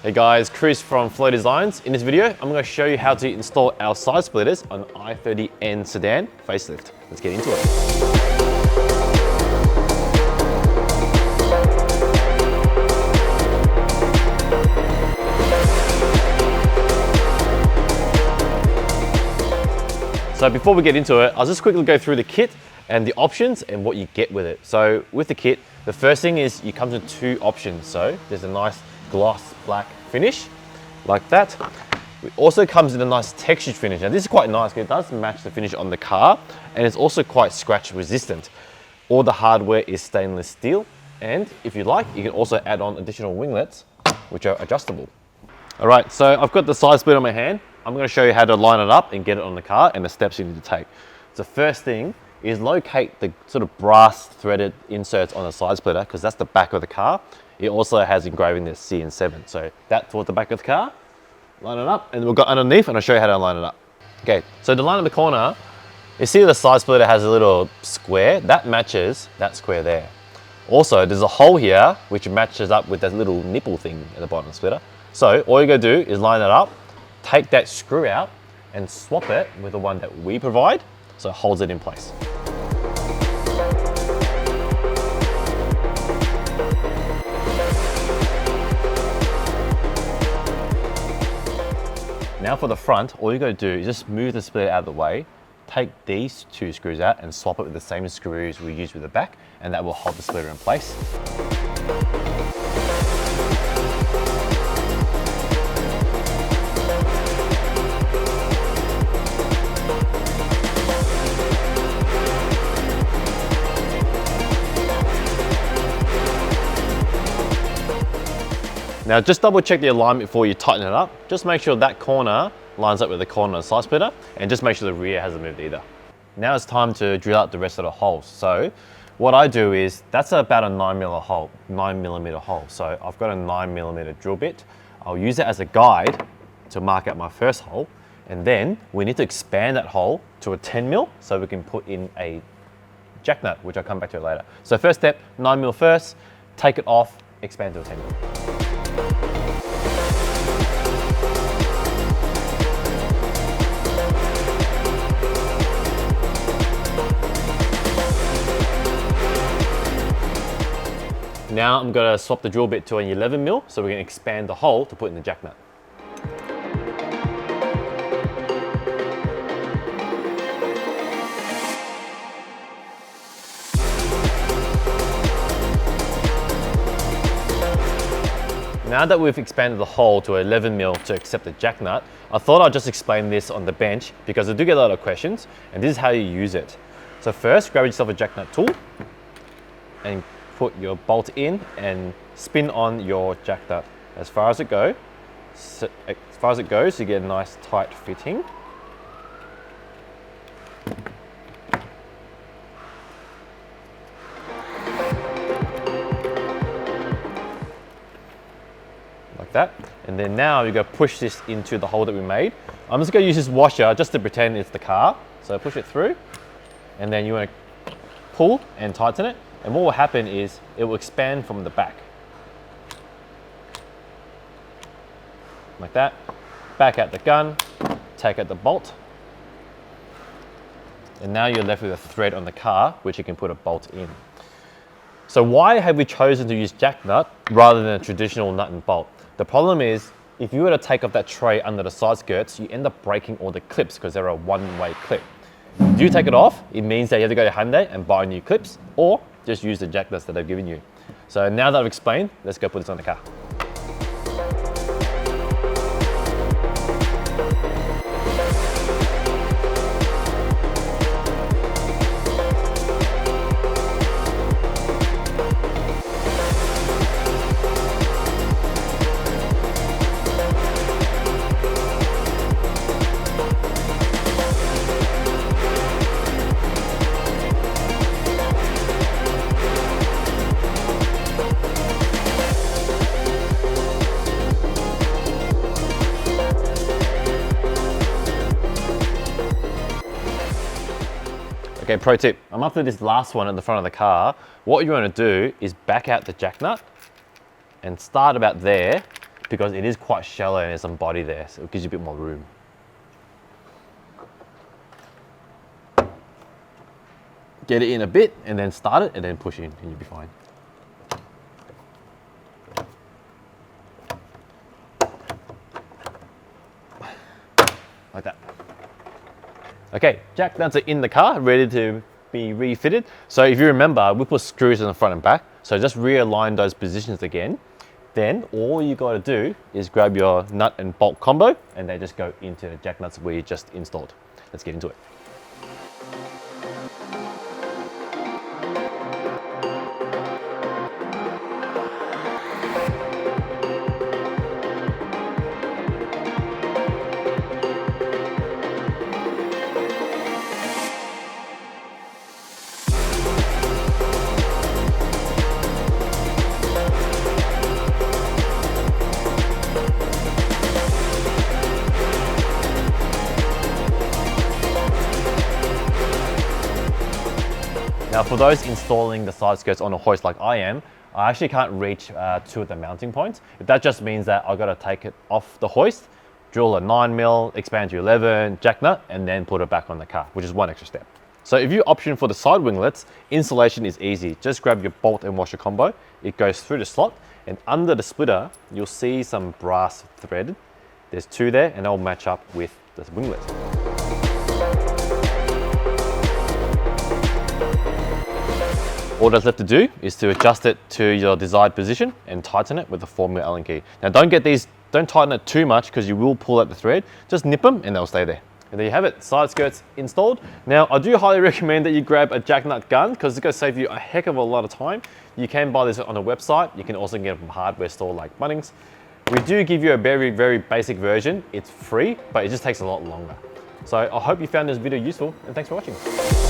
Hey guys, Chris from Flow Designs. In this video, I'm going to show you how to install our side splitters on i30N sedan facelift. Let's get into it. So before we get into it, I'll just quickly go through the kit and the options and what you get with it. So with the kit, the first thing is it comes in two options. So there's a nice gloss black finish like that. It also comes in a nice textured finish. Now this is quite nice because it does match the finish on the car and it's also quite scratch resistant. All the hardware is stainless steel, and if you like, you can also add on additional winglets which are adjustable. All right, so I've got the side splitter on my hand. I'm going to show you how to line it up and get it on the car and the steps you need to take. So first thing is locate the sort of brass threaded inserts on the side splitter, because that's the back of the car. It also has engraving the CN7. So that's towards the back of the car. Line it up, and we'll go underneath and I'll show you how to line it up. Okay, so to line up the corner, you see the side splitter has a little square that matches that square there. Also, there's a hole here which matches up with that little nipple thing at the bottom of the splitter. So all you gotta do is line it up, take that screw out and swap it with the one that we provide, so it holds it in place. Now for the front, all you gotta do is just move the splitter out of the way, take these two screws out and swap it with the same screws we use with the back, and that will hold the splitter in place. Now just double check the alignment before you tighten it up. Just make sure that corner lines up with the corner of the side splitter, and just make sure the rear hasn't moved either. Now it's time to drill out the rest of the holes. So what I do is, that's about a 9mm hole. So I've got a 9mm drill bit. I'll use it as a guide to mark out my first hole, and then we need to expand that hole to a 10mm so we can put in a jack nut, which I'll come back to later. So first step, 9mm first, take it off, expand to a 10mm. Now I'm going to swap the drill bit to an 11mm so we can expand the hole to put in the jack nut. Now that we've expanded the hole to 11mm to accept the jack nut, I thought I'd just explain this on the bench because I do get a lot of questions, and this is how you use it. So first, grab yourself a jack nut tool and put your bolt in and spin on your jack nut as far as it goes. So, as far as it goes, you get a nice tight fitting. Like that. And then now you're going to push this into the hole that we made. I'm just going to use this washer just to pretend it's the car. So push it through, and then you want to pull and tighten it. And what will happen is it will expand from the back. Like that. Back out the gun, take out the bolt. And now you're left with a thread on the car, which you can put a bolt in. So why have we chosen to use jack nut rather than a traditional nut and bolt? The problem is, if you were to take off that tray under the side skirts, you end up breaking all the clips because they're a one-way clip. If you take it off, it means that you have to go to Hyundai and buy new clips, or just use the jack nuts that they've given you. So now that I've explained, let's go put this on the car. Okay, pro tip, I'm up to this last one at the front of the car. What you want to do is back out the jack nut and start about there, because it is quite shallow and there's some body there, so it gives you a bit more room. Get it in a bit and then start it and then push in and you'll be fine. Like that. Okay, jack nuts are in the car, ready to be refitted. So if you remember, we put screws in the front and back. So just realign those positions again. Then all you gotta do is grab your nut and bolt combo and they just go into the jack nuts where you just installed. Let's get into it. Now for those installing the side skirts on a hoist like I am, I actually can't reach two of the mounting points. That just means that I've got to take it off the hoist, drill a 9mm, expand to 11, jack nut, and then put it back on the car, which is one extra step. So if you option for the side winglets, installation is easy. Just grab your bolt and washer combo. It goes through the slot, and under the splitter, you'll see some brass thread. There's two there, and they'll match up with the winglet. All that's left to do is to adjust it to your desired position and tighten it with the 4mm Allen key. Now don't tighten it too much because you will pull out the thread. Just nip them and they'll stay there. And there you have it, side skirts installed. Now I do highly recommend that you grab a jack nut gun because it's going to save you a heck of a lot of time. You can buy this on a website. You can also get it from a hardware store like Bunnings. We do give you a very, very basic version. It's free, but it just takes a lot longer. So I hope you found this video useful and thanks for watching.